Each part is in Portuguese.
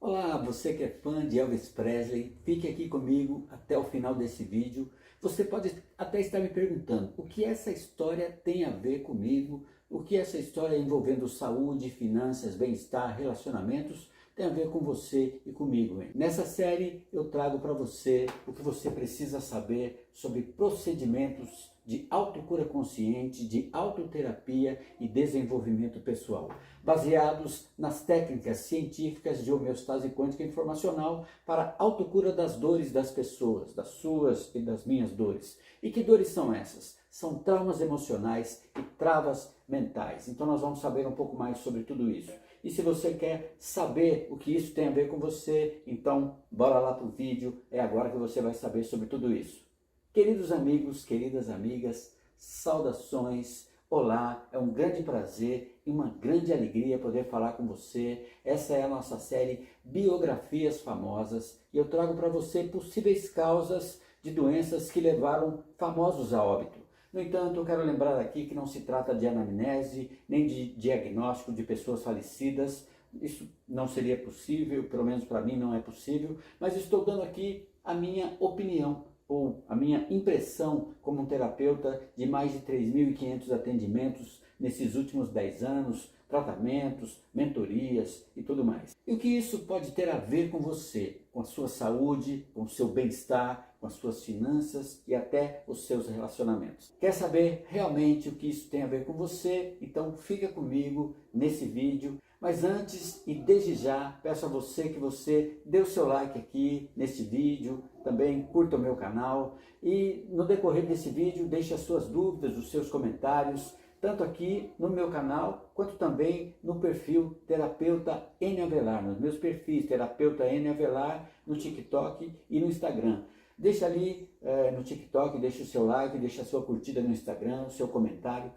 Olá, você que é fã de Elvis Presley, fique aqui comigo até o final desse vídeo. Você pode até estar me perguntando o que essa história tem a ver comigo, o que essa história envolvendo saúde, finanças, bem-estar, relacionamentos tem a ver com você e comigo, hein? Nessa série eu trago para você o que você precisa saber sobre procedimentos de autocura consciente, de autoterapia e desenvolvimento pessoal, baseados nas técnicas científicas de homeostase quântica informacional para a autocura das dores das pessoas, das suas e das minhas dores. E que dores são essas? São traumas emocionais e travas mentais. Então nós vamos saber um pouco mais sobre tudo isso. E se você quer saber o que isso tem a ver com você, então bora lá para o vídeo, é agora que você vai saber sobre tudo isso. Queridos amigos, queridas amigas, saudações, olá, é um grande prazer e uma grande alegria poder falar com você. Essa é a nossa série Biografias Famosas e eu trago para você possíveis causas de doenças que levaram famosos a óbito. No entanto, eu quero lembrar aqui que não se trata de anamnese, nem de diagnóstico de pessoas falecidas. Isso não seria possível, pelo menos para mim não é possível, mas estou dando aqui a minha opinião, ou a minha impressão como um terapeuta de mais de 3.500 atendimentos nesses últimos 10 anos, tratamentos, mentorias e tudo mais. E o que isso pode ter a ver com você, com a sua saúde, com o seu bem-estar, com as suas finanças e até os seus relacionamentos. Quer saber realmente o que isso tem a ver com você? Então fica comigo nesse vídeo. Mas antes e desde já, peço a você que você dê o seu like aqui nesse vídeo, também curta o meu canal e no decorrer desse vídeo deixe as suas dúvidas, os seus comentários, tanto aqui no meu canal, quanto também no perfil Terapeuta N. Avelar, nos meus perfis Terapeuta N. Avelar, no TikTok e no Instagram. Deixa ali no TikTok, deixa o seu like, deixa a sua curtida no Instagram, o seu comentário.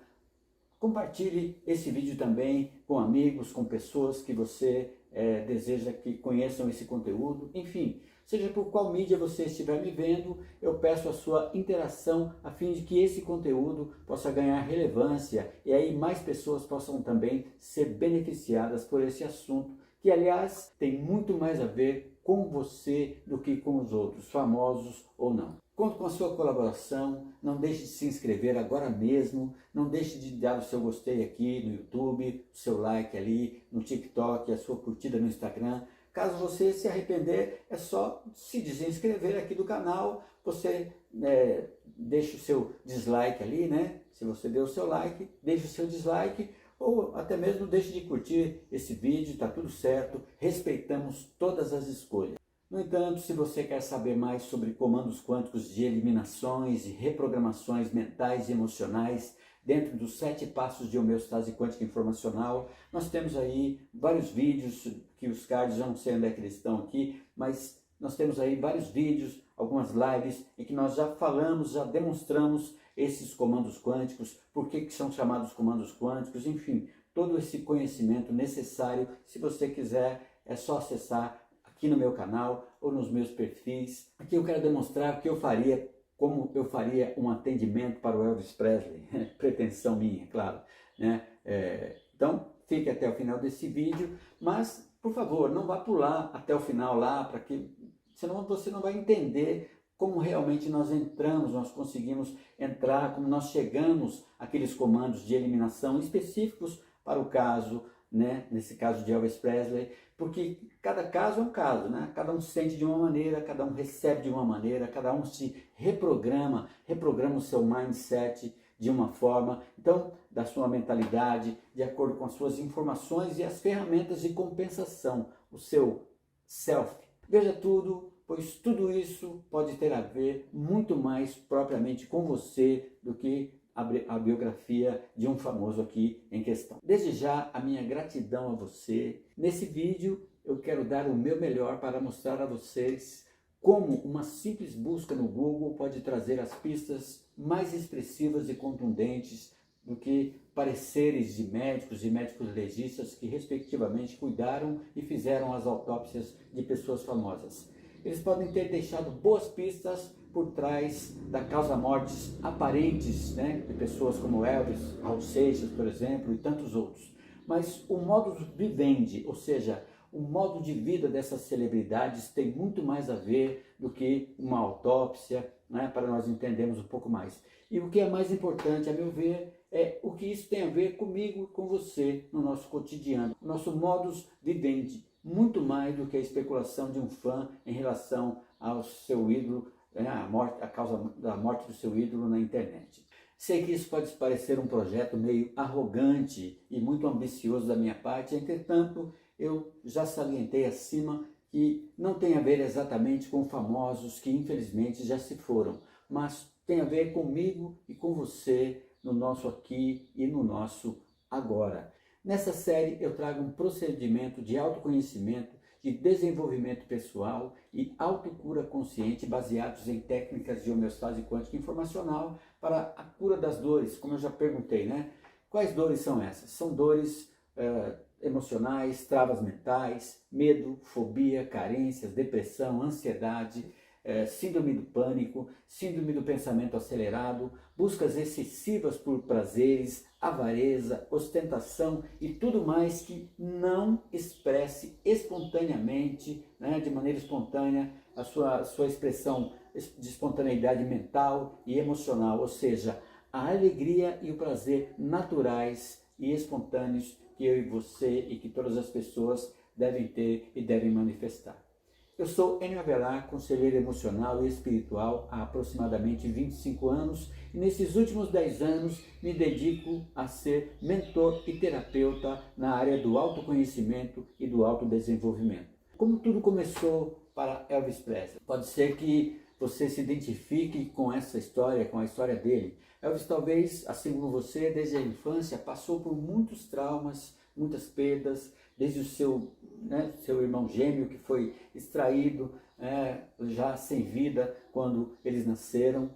Compartilhe esse vídeo também com amigos, com pessoas que você deseja que conheçam esse conteúdo. Enfim, seja por qual mídia você estiver me vendo, eu peço a sua interação a fim de que esse conteúdo possa ganhar relevância e aí mais pessoas possam também ser beneficiadas por esse assunto, que aliás tem muito mais a ver com você do que com os outros, famosos ou não. Conto com a sua colaboração, não deixe de se inscrever agora mesmo, não deixe de dar o seu gostei aqui no YouTube, o seu like ali no TikTok, a sua curtida no Instagram. Caso você se arrepender, é só se desinscrever aqui do canal, você deixa o seu dislike ali, né? Se você deu o seu like, deixa o seu dislike, ou até mesmo deixe de curtir esse vídeo, está tudo certo, respeitamos todas as escolhas. No entanto, se você quer saber mais sobre comandos quânticos de eliminações e reprogramações mentais e emocionais dentro dos 7 passos de homeostase quântica informacional, nós temos aí vários vídeos, que os cards eu não sei onde é que eles estão aqui, mas nós temos aí vários vídeos, algumas lives em que nós já falamos, já demonstramos esses comandos quânticos, por que são chamados comandos quânticos, enfim, todo esse conhecimento necessário. Se você quiser, é só acessar aqui no meu canal ou nos meus perfis. Aqui eu quero demonstrar o que eu faria, como eu faria um atendimento para o Elvis Presley, pretensão minha, claro, né? Então, fique até o final desse vídeo, mas, por favor, não vá pular até o final lá, para que senão você não vai entender como realmente nós entramos, nós conseguimos entrar, como nós chegamos àqueles comandos de eliminação específicos para o caso, né? Nesse caso de Elvis Presley, porque cada caso é um caso, né? Cada um sente de uma maneira, cada um recebe de uma maneira, cada um se reprograma o seu mindset de uma forma, então, da sua mentalidade, de acordo com as suas informações e as ferramentas de compensação, o seu self. Veja tudo, pois tudo isso pode ter a ver muito mais propriamente com você do que a biografia de um famoso aqui em questão. Desde já, a minha gratidão a você. Nesse vídeo, eu quero dar o meu melhor para mostrar a vocês como uma simples busca no Google pode trazer as pistas mais expressivas e contundentes do que pareceres de médicos e médicos legistas que, respectivamente, cuidaram e fizeram as autópsias de pessoas famosas. Eles podem ter deixado boas pistas por trás da causa-mortes aparentes, né, de pessoas como Elvis, Raul Seixas, por exemplo, e tantos outros. Mas o modus vivendi, ou seja, o modo de vida dessas celebridades tem muito mais a ver do que uma autópsia, né, para nós entendermos um pouco mais. E o que é mais importante, a meu ver, é o que isso tem a ver comigo e com você no nosso cotidiano, nosso modus vivendi, muito mais do que a especulação de um fã em relação ao seu ídolo, né, a causa da morte do seu ídolo na internet. Sei que isso pode parecer um projeto meio arrogante e muito ambicioso da minha parte, entretanto, eu já salientei acima que não tem a ver exatamente com famosos que infelizmente já se foram, mas tem a ver comigo e com você no nosso aqui e no nosso agora. Nessa série eu trago um procedimento de autoconhecimento, de desenvolvimento pessoal e autocura consciente baseados em técnicas de homeostase quântica informacional para a cura das dores, como eu já perguntei, né? Quais dores são essas? São dores emocionais, travas mentais, medo, fobia, carências, depressão, ansiedade, síndrome do pânico, síndrome do pensamento acelerado, buscas excessivas por prazeres, avareza, ostentação e tudo mais que não expresse espontaneamente, né, de maneira espontânea, a sua expressão de espontaneidade mental e emocional, ou seja, a alegria e o prazer naturais e espontâneos que eu e você e que todas as pessoas devem ter e devem manifestar. Eu sou Enio Avelar, conselheiro emocional e espiritual há aproximadamente 25 anos e nesses últimos 10 anos me dedico a ser mentor e terapeuta na área do autoconhecimento e do autodesenvolvimento. Como tudo começou para Elvis Presley? Pode ser que você se identifique com essa história, com a história dele. Elvis talvez, assim como você, desde a infância passou por muitos traumas, muitas perdas, desde o seu irmão gêmeo que foi extraído já sem vida quando eles nasceram,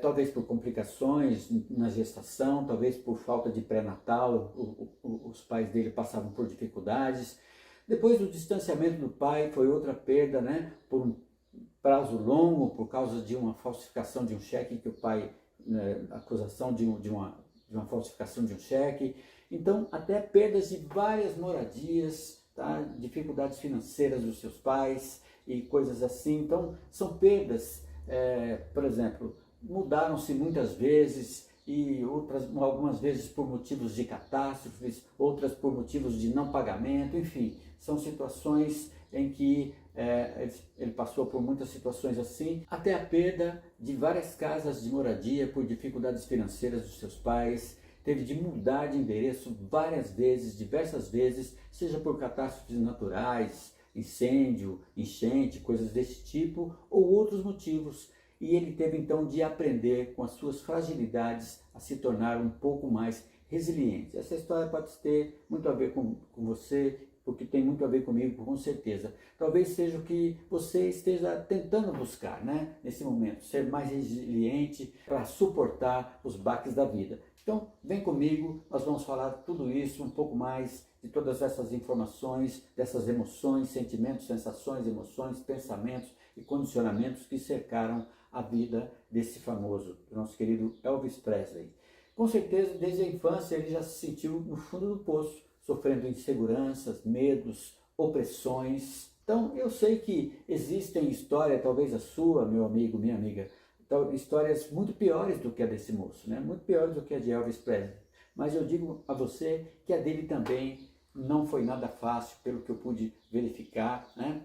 talvez por complicações na gestação, talvez por falta de pré-natal, os pais dele passavam por dificuldades. Depois do distanciamento do pai foi outra perda, né, por um prazo longo, por causa de uma falsificação de um cheque que o pai, acusação de uma falsificação de um cheque. Então, até perdas de várias moradias, tá? Dificuldades financeiras dos seus pais e coisas assim. Então, são perdas, por exemplo, mudaram-se muitas vezes e algumas vezes por motivos de catástrofes, outras por motivos de não pagamento, enfim, são situações em que ele passou por muitas situações assim, até a perda de várias casas de moradia por dificuldades financeiras dos seus pais, teve de mudar de endereço várias vezes, diversas vezes, seja por catástrofes naturais, incêndio, enchente, coisas desse tipo, ou outros motivos. E ele teve então de aprender com as suas fragilidades a se tornar um pouco mais resiliente. Essa história pode ter muito a ver com você, porque tem muito a ver comigo, com certeza. Talvez seja o que você esteja tentando buscar, né, nesse momento, ser mais resiliente para suportar os baques da vida. Então, vem comigo, nós vamos falar tudo isso, um pouco mais de todas essas informações, dessas emoções, sentimentos, sensações, emoções, pensamentos e condicionamentos que cercaram a vida desse famoso, do nosso querido Elvis Presley. Com certeza, desde a infância, ele já se sentiu no fundo do poço, sofrendo inseguranças, medos, opressões. Então, eu sei que existem histórias, talvez a sua, meu amigo, minha amiga, histórias muito piores do que a desse moço, né? Muito piores do que a de Elvis Presley. Mas eu digo a você que a dele também não foi nada fácil, pelo que eu pude verificar, né?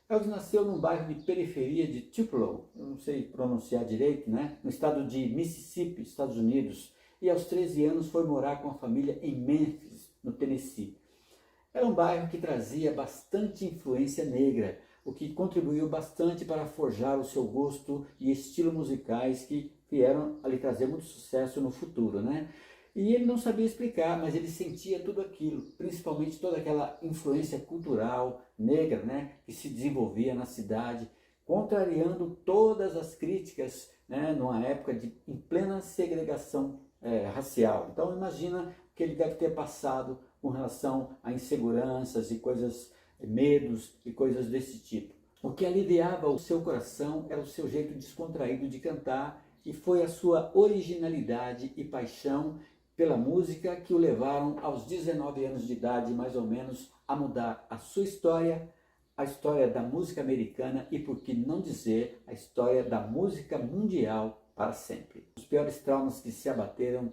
Elvis nasceu num bairro de periferia de Tupelo, eu não sei pronunciar direito, né? No estado de Mississippi, Estados Unidos, e aos 13 anos foi morar com a família em Memphis, no Tennessee. Era um bairro que trazia bastante influência negra, o que contribuiu bastante para forjar o seu gosto e estilo musicais que vieram a lhe trazer muito sucesso no futuro, né? E ele não sabia explicar, mas ele sentia tudo aquilo, principalmente toda aquela influência cultural negra, né, que se desenvolvia na cidade, contrariando todas as críticas, né, numa época em plena segregação racial. Então imagina que ele deve ter passado com relação a inseguranças e coisas, medos e coisas desse tipo. O que aliviava o seu coração era o seu jeito descontraído de cantar e foi a sua originalidade e paixão pela música que o levaram aos 19 anos de idade, mais ou menos, a mudar a sua história, a história da música americana e, por que não dizer, a história da música mundial para sempre. Os piores traumas que se abateram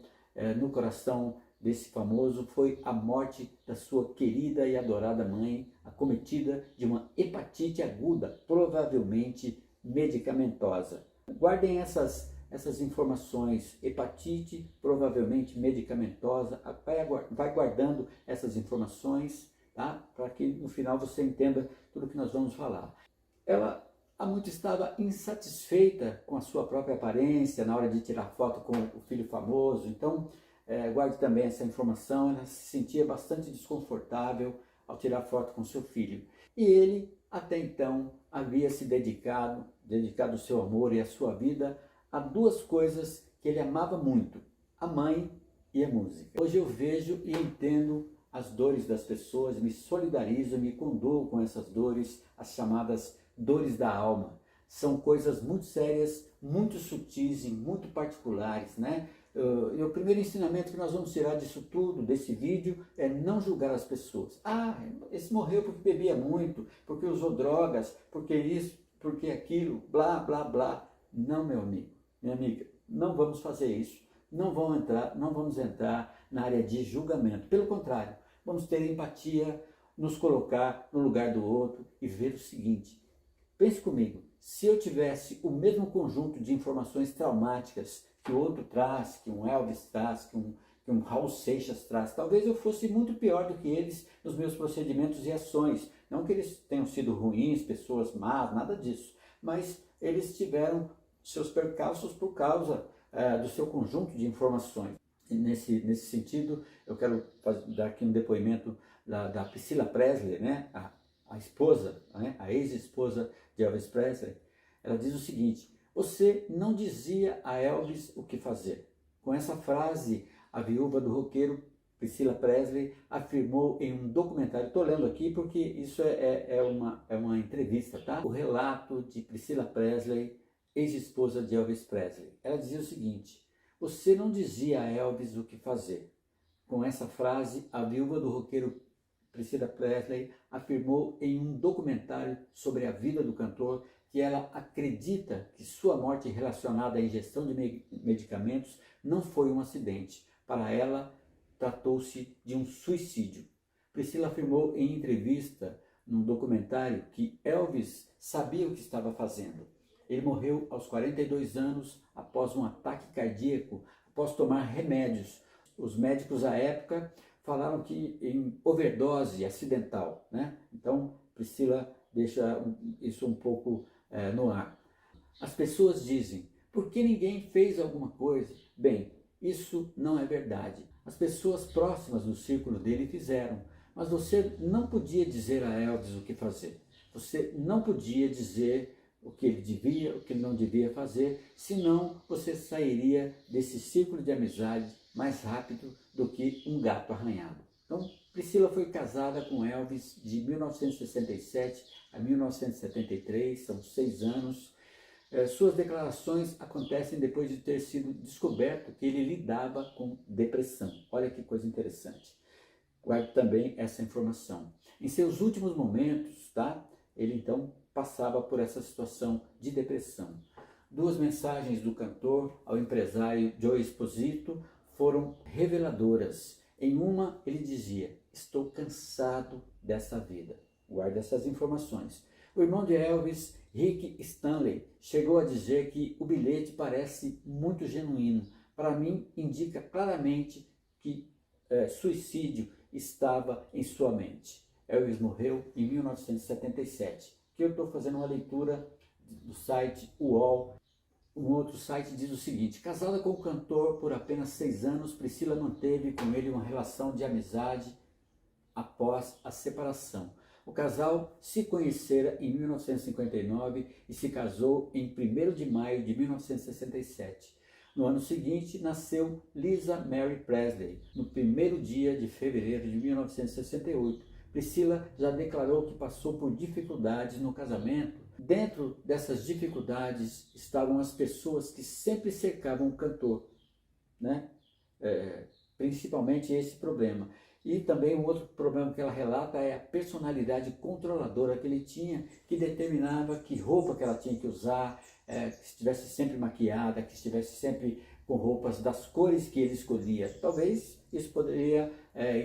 no coração desse famoso foi a morte da sua querida e adorada mãe, acometida de uma hepatite aguda, provavelmente medicamentosa. Guardem essas informações: hepatite, provavelmente medicamentosa. Vai guardando essas informações, tá? Para que no final você entenda tudo que nós vamos falar. Ela há muito estava insatisfeita com a sua própria aparência na hora de tirar foto com o filho famoso. Então, guarde também essa informação. Ela se sentia bastante desconfortável ao tirar foto com seu filho. E ele, até então, havia se dedicado o seu amor e a sua vida a duas coisas que ele amava muito: a mãe e a música. Hoje eu vejo e entendo as dores das pessoas, me solidarizo, me condoo com essas dores, as chamadas dores da alma. São coisas muito sérias, muito sutis e muito particulares, né? E o primeiro ensinamento que nós vamos tirar disso tudo, desse vídeo, é não julgar as pessoas. Ah, esse morreu porque bebia muito, porque usou drogas, porque isso, porque aquilo, blá, blá, blá. Não, meu amigo, minha amiga, não vamos fazer isso. Não vamos entrar na área de julgamento. Pelo contrário, vamos ter empatia, nos colocar no lugar do outro e ver o seguinte: pense comigo, se eu tivesse o mesmo conjunto de informações traumáticas que o outro traz, que um Elvis traz, que um Raul Seixas traz, talvez eu fosse muito pior do que eles nos meus procedimentos e ações. Não que eles tenham sido ruins, pessoas más, nada disso, mas eles tiveram seus percalços por causa do seu conjunto de informações. E nesse sentido, eu quero dar aqui um depoimento da Priscilla Presley, né? A esposa, né? A ex-esposa de Elvis Presley. Ela diz o seguinte: você não dizia a Elvis o que fazer. Com essa frase, a viúva do roqueiro Priscilla Presley afirmou em um documentário. Estou lendo aqui porque isso é uma entrevista, tá? O relato de Priscilla Presley, ex-esposa de Elvis Presley. Ela dizia o seguinte: você não dizia a Elvis o que fazer. Com essa frase, a viúva do roqueiro Priscilla Presley afirmou em um documentário sobre a vida do cantor que ela acredita que sua morte relacionada à ingestão de medicamentos não foi um acidente. Para ela, tratou-se de um suicídio. Priscilla afirmou em entrevista num documentário que Elvis sabia o que estava fazendo. Ele morreu aos 42 anos após um ataque cardíaco, após tomar remédios. Os médicos à época falaram que em overdose acidental, né? Então, Priscilla deixa isso um pouco no ar. As pessoas dizem: por que ninguém fez alguma coisa? Bem, isso não é verdade. As pessoas próximas do círculo dele fizeram, mas você não podia dizer a Elvis o que fazer. Você não podia dizer o que ele devia, o que ele não devia fazer, senão você sairia desse círculo de amizade mais rápido do que um gato arranhado. Então, Priscilla foi casada com Elvis de 1967 a 1973, são 6 anos. Suas declarações acontecem depois de ter sido descoberto que ele lidava com depressão. Olha que coisa interessante. Guarde também essa informação. Em seus últimos momentos, tá? Ele então passava por essa situação de depressão. 2 mensagens do cantor ao empresário Joe Esposito foram reveladoras. Em uma, ele dizia: estou cansado dessa vida. Guarde essas informações. O irmão de Elvis, Rick Stanley, chegou a dizer que o bilhete parece muito genuíno. Para mim, indica claramente que suicídio estava em sua mente. Elvis morreu em 1977. Aqui eu estou fazendo uma leitura do site UOL. Um outro site diz o seguinte: casada com o cantor por apenas 6 anos, Priscilla manteve com ele uma relação de amizade após a separação. O casal se conhecera em 1959 e se casou em 1º de maio de 1967. No ano seguinte, nasceu Lisa Mary Presley, no 1º dia de fevereiro de 1968. Priscilla já declarou que passou por dificuldades no casamento. Dentro dessas dificuldades estavam as pessoas que sempre cercavam o cantor, né? principalmente esse problema. E também um outro problema que ela relata é a personalidade controladora que ele tinha, que determinava que roupa que ela tinha que usar, que estivesse sempre maquiada, que estivesse sempre com roupas das cores que ele escolhia. Talvez isso poderia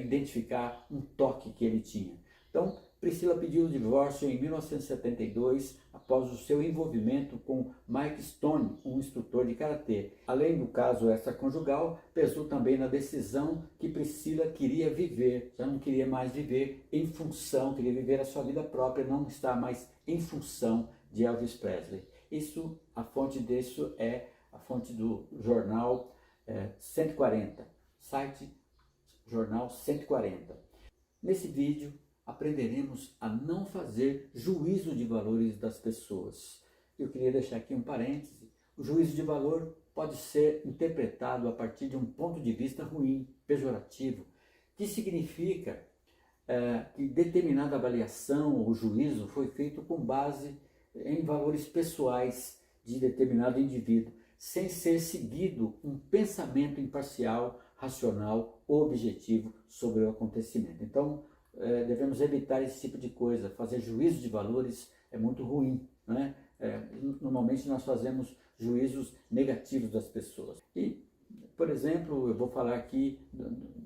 identificar um toque que ele tinha. Então, Priscila pediu o divórcio em 1972, após o seu envolvimento com Mike Stone, um instrutor de karatê. Além do caso extraconjugal, pesou também na decisão que Priscila queria viver, já não queria mais viver em função, queria viver a sua vida própria, não estar mais em função de Elvis Presley. Isso, a fonte disso é a fonte do jornal 140, site jornal 140. Nesse vídeo, aprenderemos a não fazer juízo de valores das pessoas. Eu queria deixar aqui um parêntese. O juízo de valor pode ser interpretado a partir de um ponto de vista ruim, pejorativo, que significa que determinada avaliação ou juízo foi feito com base em valores pessoais de determinado indivíduo, sem ser seguido um pensamento imparcial, racional ou objetivo sobre o acontecimento. Então, devemos evitar esse tipo de coisa. Fazer juízo de valores é muito ruim, né? Normalmente nós fazemos juízos negativos das pessoas. E, por exemplo, eu vou falar aqui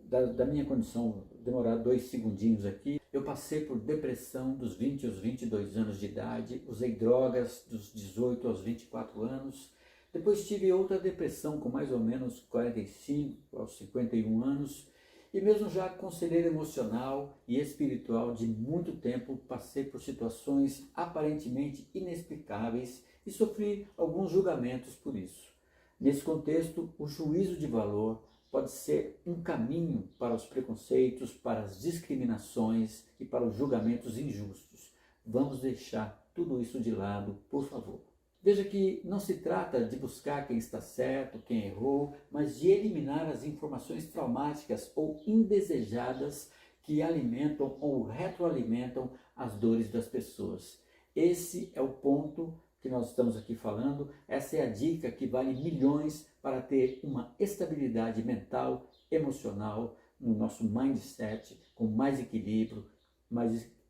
da minha condição, demorar 2 segundinhos aqui. Eu passei por depressão dos 20 aos 22 anos de idade, usei drogas dos 18 aos 24 anos, depois tive outra depressão com mais ou menos 45 aos 51 anos, e mesmo já conselheiro emocional e espiritual de muito tempo, passei por situações aparentemente inexplicáveis e sofri alguns julgamentos por isso. Nesse contexto, o juízo de valor pode ser um caminho para os preconceitos, para as discriminações e para os julgamentos injustos. Vamos deixar tudo isso de lado, por favor. Veja que não se trata de buscar quem está certo, quem errou, mas de eliminar as informações traumáticas ou indesejadas que alimentam ou retroalimentam as dores das pessoas. Esse é o ponto que nós estamos aqui falando, essa é a dica que vale milhões para ter uma estabilidade mental, emocional, no nosso mindset, com mais equilíbrio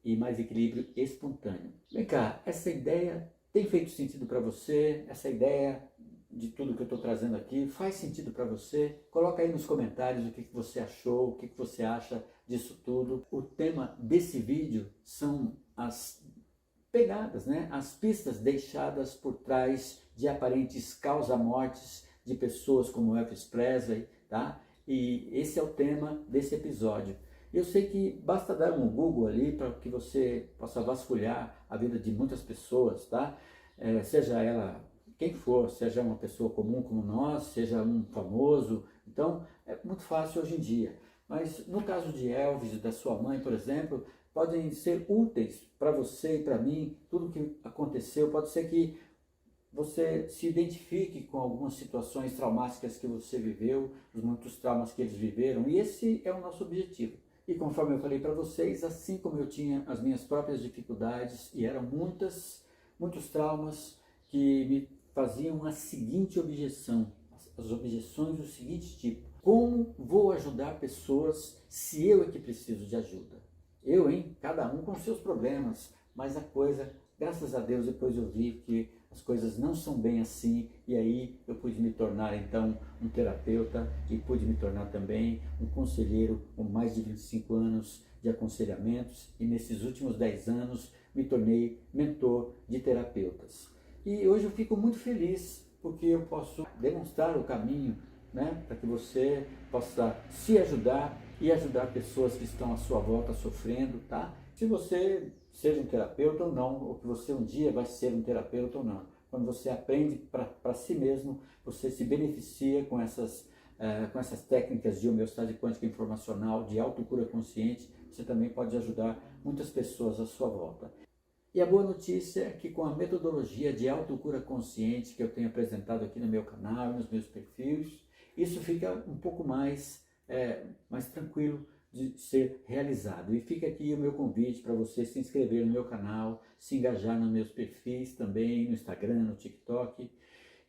e mais equilíbrio espontâneo. Vem cá, essa ideia tem feito sentido para você? Essa ideia de tudo que eu estou trazendo aqui faz sentido para você? Coloca aí nos comentários o que você achou, o que você acha disso tudo. O tema desse vídeo são as pegadas, né? As pistas deixadas por trás de aparentes causa-mortes de pessoas como Elvis Presley, tá? E esse é o tema desse episódio. Eu sei que basta dar um Google ali para que você possa vasculhar a vida de muitas pessoas, tá? Seja ela quem for, seja uma pessoa comum como nós, seja um famoso. Então, é muito fácil hoje em dia. Mas no caso de Elvis e da sua mãe, por exemplo, podem ser úteis para você e para mim. Tudo que aconteceu, pode ser que você se identifique com algumas situações traumáticas que você viveu, os muitos traumas que eles viveram, e esse é o nosso objetivo. E conforme eu falei para vocês, assim como eu tinha as minhas próprias dificuldades, e eram muitos traumas que me faziam a seguinte objeção, as objeções do seguinte tipo: como vou ajudar pessoas se eu é que preciso de ajuda? Eu, hein? Cada um com seus problemas, mas a coisa, graças a Deus, depois eu vi que as coisas não são bem assim, e aí eu pude me tornar então um terapeuta e pude me tornar também um conselheiro com mais de 25 anos de aconselhamentos, e nesses últimos 10 anos me tornei mentor de terapeutas. E hoje eu fico muito feliz porque eu posso demonstrar o caminho, né, para que você possa se ajudar e ajudar pessoas que estão à sua volta sofrendo, tá? Se você seja um terapeuta ou não, ou que você um dia vai ser um terapeuta ou não. Quando você aprende para si mesmo, você se beneficia com essas técnicas de homeostase quântica informacional, de autocura consciente, você também pode ajudar muitas pessoas à sua volta. E a boa notícia é que com a metodologia de autocura consciente que eu tenho apresentado aqui no meu canal e nos meus perfis, isso fica um pouco mais tranquilo de ser realizado. E fica aqui o meu convite para você se inscrever no meu canal, se engajar nos meus perfis também, no Instagram, no TikTok.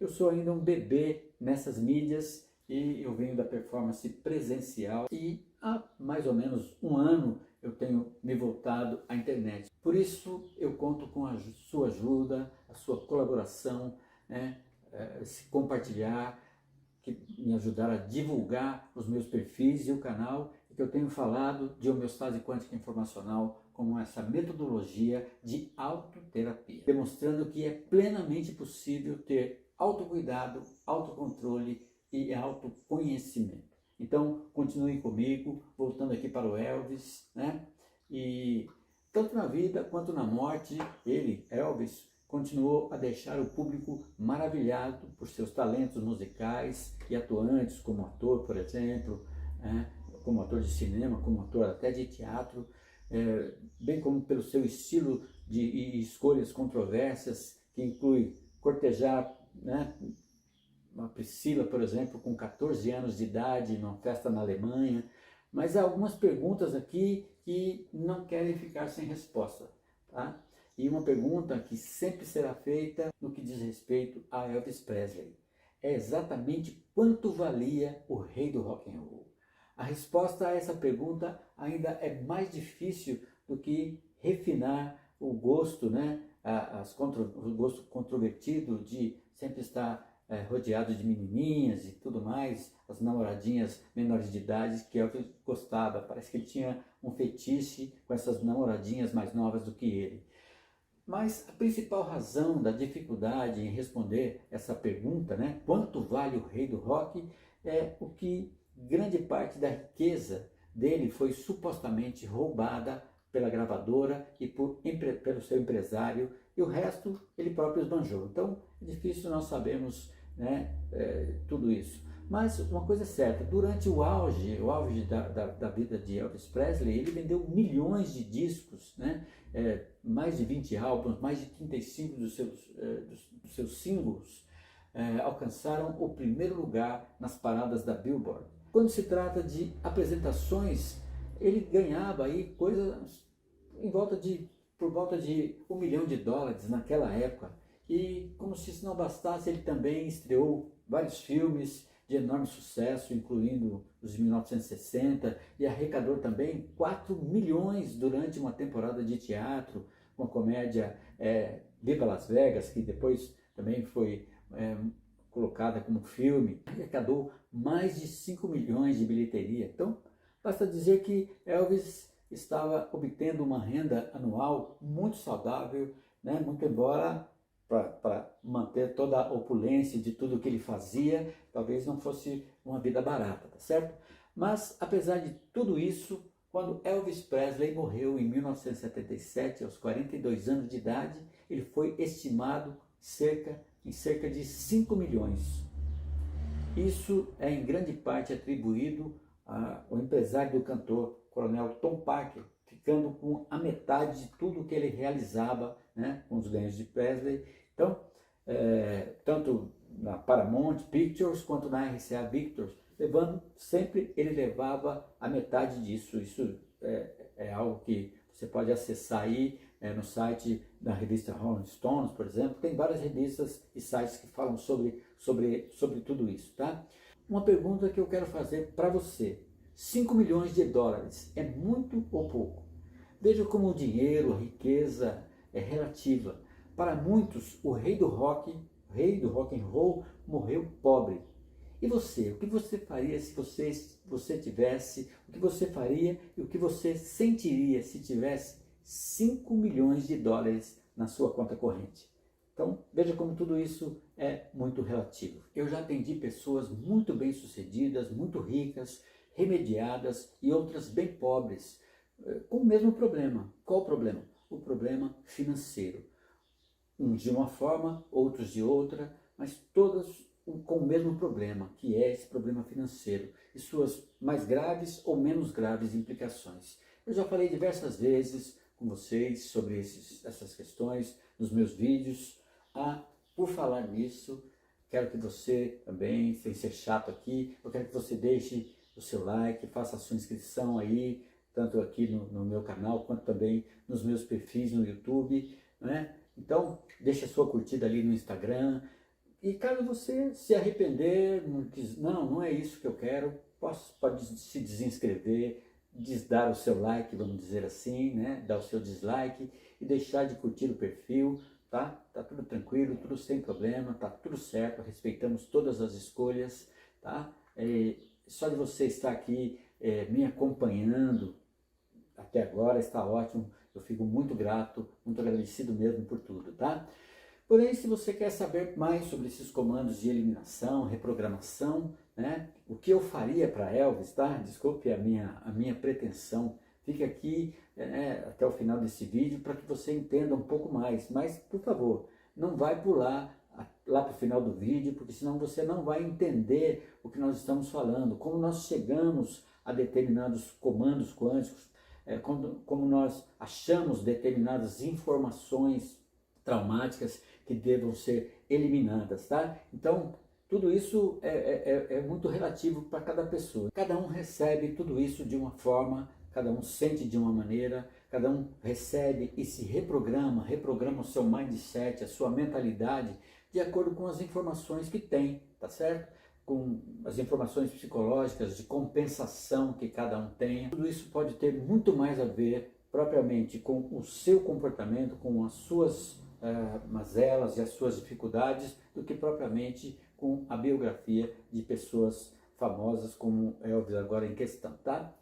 Eu sou ainda um bebê nessas mídias e eu venho da performance presencial e há mais ou menos um ano eu tenho me voltado à internet. Por isso eu conto com a sua ajuda, a sua colaboração, né? Se compartilhar, que me ajudar a divulgar os meus perfis e o canal, e que eu tenho falado de homeostase quântica informacional como essa metodologia de autoterapia, demonstrando que é plenamente possível ter autocuidado, autocontrole e autoconhecimento. Então, continue comigo, voltando aqui para o Elvis, né? E tanto na vida quanto na morte, ele, Elvis, continuou a deixar o público maravilhado por seus talentos musicais e atuantes, como ator, por exemplo, como ator de cinema, como ator até de teatro, bem como pelo seu estilo de escolhas controversas, que inclui cortejar, né, uma Priscila, por exemplo, com 14 anos de idade, numa festa na Alemanha. Mas há algumas perguntas aqui que não querem ficar sem resposta, tá? E uma pergunta que sempre será feita no que diz respeito a Elvis Presley: é exatamente quanto valia o rei do rock and roll? A resposta a essa pergunta ainda é mais difícil do que refinar o gosto, né? O gosto controvertido de sempre estar rodeado de menininhas e tudo mais, as namoradinhas menores de idade que Elvis gostava. Parece que ele tinha um fetiche com essas namoradinhas mais novas do que ele. Mas a principal razão da dificuldade em responder essa pergunta, né, quanto vale o rei do rock, é o que grande parte da riqueza dele foi supostamente roubada pela gravadora e pelo seu empresário, e o resto ele próprio esbanjou. Então é difícil nós sabermos, né, tudo isso. Mas uma coisa é certa, durante o auge da vida de Elvis Presley, ele vendeu milhões de discos, né? Mais de 20 álbuns, mais de 35 dos seus singles alcançaram o primeiro lugar nas paradas da Billboard. Quando se trata de apresentações, ele ganhava aí coisas por volta de $1 milhão naquela época. E como se isso não bastasse, ele também estreou vários filmes de enorme sucesso, incluindo os de 1960, e arrecadou também 4 milhões durante uma temporada de teatro, uma comédia Viva Las Vegas, que depois também foi colocada como filme. Arrecadou mais de 5 milhões de bilheteria. Então, basta dizer que Elvis estava obtendo uma renda anual muito saudável, né? Muito embora para manter toda a opulência de tudo que ele fazia, talvez não fosse uma vida barata, tá certo? Mas, apesar de tudo isso, quando Elvis Presley morreu em 1977, aos 42 anos de idade, ele foi estimado em cerca de 5 milhões. Isso é em grande parte atribuído ao empresário do cantor, coronel Tom Parker, ficando com a metade de tudo que ele realizava, né, com os ganhos de Presley. Então, tanto na Paramount Pictures quanto na RCA Victor, ele levava a metade disso. Isso é algo que você pode acessar aí no site da revista Rolling Stones, por exemplo. Tem várias revistas e sites que falam sobre tudo isso, tá? Uma pergunta que eu quero fazer para você: 5 milhões de dólares é muito ou pouco? Veja como o dinheiro, a riqueza é relativa. Para muitos, o rei do rock and roll, morreu pobre. E você? O que você faria se você tivesse? O que você faria e o que você sentiria se tivesse 5 milhões de dólares na sua conta corrente? Então, veja como tudo isso é muito relativo. Eu já atendi pessoas muito bem-sucedidas, muito ricas, remediadas, e outras bem pobres, com o mesmo problema. Qual o problema? O problema financeiro. Uns de uma forma, outros de outra, mas todos com o mesmo problema, que é esse problema financeiro, e suas mais graves ou menos graves implicações. Eu já falei diversas vezes com vocês sobre essas questões nos meus vídeos. Por falar nisso, quero que você também, sem ser chato aqui, eu quero que você deixe o seu like, faça a sua inscrição aí, tanto aqui no meu canal, quanto também nos meus perfis no YouTube, né? Então, deixe a sua curtida ali no Instagram, E caso você se arrepender, não é isso que eu quero, pode se desinscrever, dar o seu like, vamos dizer assim, né? Dar o seu dislike e deixar de curtir o perfil, tá? Tá tudo tranquilo, tudo sem problema, tá tudo certo, respeitamos todas as escolhas, tá? Só de você estar aqui me acompanhando até agora está ótimo, eu fico muito grato, muito agradecido mesmo por tudo, tá? Porém, se você quer saber mais sobre esses comandos de eliminação, reprogramação, né? O que eu faria para Elvis, tá? Desculpe a minha pretensão. Fique aqui até o final desse vídeo para que você entenda um pouco mais. Mas, por favor, não vai pular lá para o final do vídeo, porque senão você não vai entender o que nós estamos falando, como nós chegamos a determinados comandos quânticos, como nós achamos determinadas informações traumáticas que devam ser eliminadas, tá? Então, tudo isso é muito relativo para cada pessoa. Cada um recebe tudo isso de uma forma, cada um sente de uma maneira, cada um recebe e se reprograma o seu mindset, a sua mentalidade, de acordo com as informações que tem, tá certo? Com as informações psicológicas de compensação que cada um tenha. Tudo isso pode ter muito mais a ver propriamente com o seu comportamento, com as suas mazelas e as suas dificuldades, do que propriamente com a biografia de pessoas famosas como Elvis agora em questão, tá?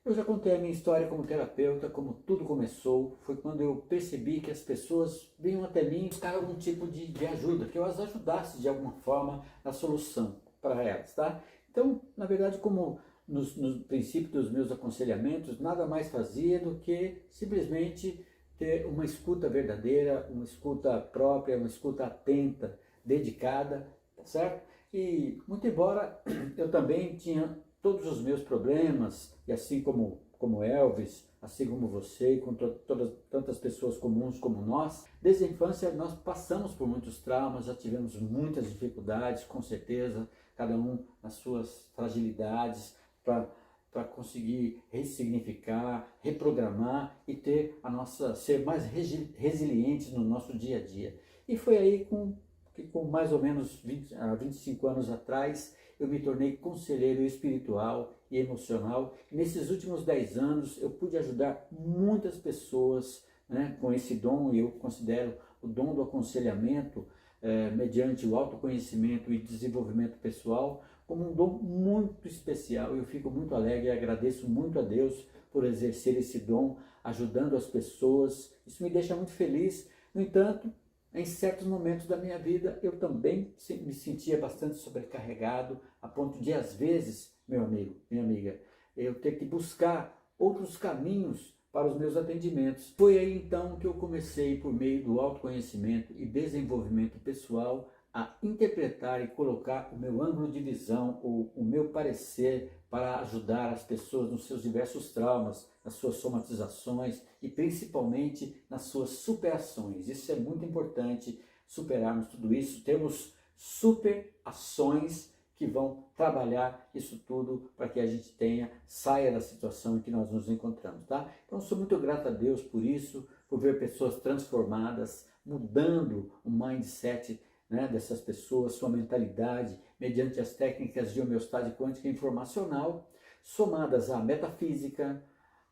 Eu já contei a minha história como terapeuta, como tudo começou, foi quando eu percebi que as pessoas vinham até mim buscar algum tipo de ajuda, que eu as ajudasse de alguma forma na solução para elas, tá? Então, na verdade, como no princípio dos meus aconselhamentos, nada mais fazia do que simplesmente ter uma escuta verdadeira, uma escuta própria, uma escuta atenta, dedicada, tá certo? E muito embora eu também tinha todos os meus problemas, e assim como Elvis, assim como você, e com todas tantas pessoas comuns como nós, desde a infância nós passamos por muitos traumas, já tivemos muitas dificuldades, com certeza, cada um nas suas fragilidades, para conseguir ressignificar, reprogramar e ser mais resilientes no nosso dia a dia. E foi aí que com mais ou menos 25 anos atrás, eu me tornei conselheiro espiritual e emocional. E nesses últimos 10 anos eu pude ajudar muitas pessoas, né, com esse dom, e eu considero o dom do aconselhamento, mediante o autoconhecimento e desenvolvimento pessoal, como um dom muito especial. Eu fico muito alegre e agradeço muito a Deus por exercer esse dom, ajudando as pessoas. Isso me deixa muito feliz. No entanto, em certos momentos da minha vida, eu também me sentia bastante sobrecarregado, a ponto de, às vezes, meu amigo, minha amiga, eu ter que buscar outros caminhos para os meus atendimentos. Foi aí então que eu comecei, por meio do autoconhecimento e desenvolvimento pessoal, a interpretar e colocar o meu ângulo de visão, o meu parecer, para ajudar as pessoas nos seus diversos traumas, nas suas somatizações e principalmente nas suas superações. Isso é muito importante, superarmos tudo isso, temos superações que vão trabalhar isso tudo para que a gente saia da situação em que nós nos encontramos, tá? Então eu sou muito grato a Deus por isso, por ver pessoas transformadas, mudando o mindset, né, dessas pessoas, sua mentalidade, mediante as técnicas de homeostase quântica informacional, somadas à metafísica,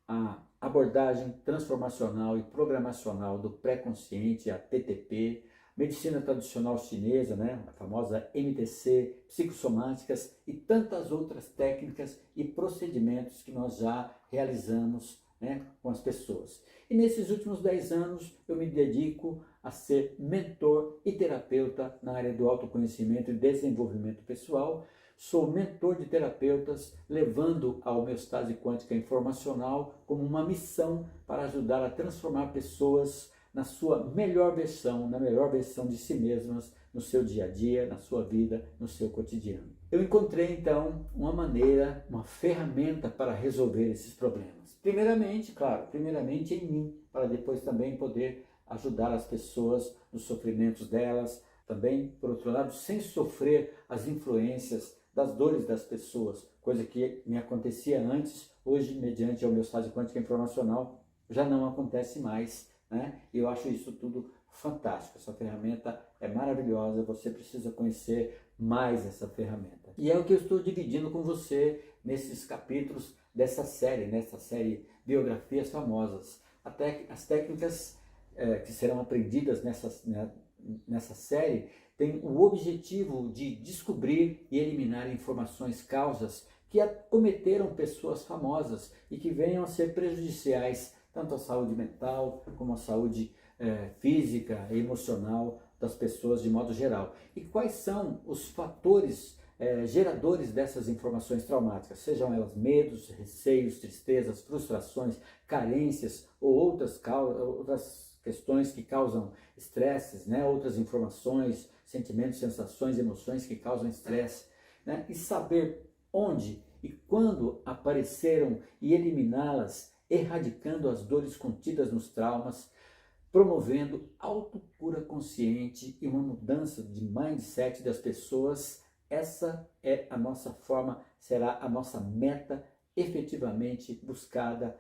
à abordagem transformacional e programacional do pré-consciente, a TTP, medicina tradicional chinesa, né, a famosa MTC, psicossomáticas e tantas outras técnicas e procedimentos que nós já realizamos, né, com as pessoas. E nesses últimos 10 anos eu me dedico a ser mentor e terapeuta na área do autoconhecimento e desenvolvimento pessoal. Sou mentor de terapeutas, levando a homeostase quântica informacional como uma missão para ajudar a transformar pessoas na sua melhor versão, na melhor versão de si mesmas, no seu dia a dia, na sua vida, no seu cotidiano. Eu encontrei então uma maneira, uma ferramenta para resolver esses problemas. Primeiramente, claro, primeiramente em mim, para depois também poder ajudar as pessoas nos sofrimentos delas, também, por outro lado, sem sofrer as influências das dores das pessoas, coisa que me acontecia antes, hoje, mediante a homeostase quântica informacional, já não acontece mais, né? Eu acho isso tudo fantástico, essa ferramenta é maravilhosa, você precisa conhecer mais essa ferramenta. E é o que eu estou dividindo com você nesses capítulos dessa série, nessa série Biografias Famosas. Até as técnicas que serão aprendidas nessa série têm o objetivo de descobrir e eliminar informações, causas que acometeram pessoas famosas e que venham a ser prejudiciais tanto à saúde mental como à saúde física e emocional das pessoas de modo geral. E quais são os fatores geradores dessas informações traumáticas, sejam elas medos, receios, tristezas, frustrações, carências ou outras questões que causam estresses, né? Outras informações, sentimentos, sensações, emoções que causam estresse, né? E saber onde e quando apareceram e eliminá-las, erradicando as dores contidas nos traumas, promovendo autocura consciente e uma mudança de mindset das pessoas. Essa é a nossa forma, será a nossa meta efetivamente buscada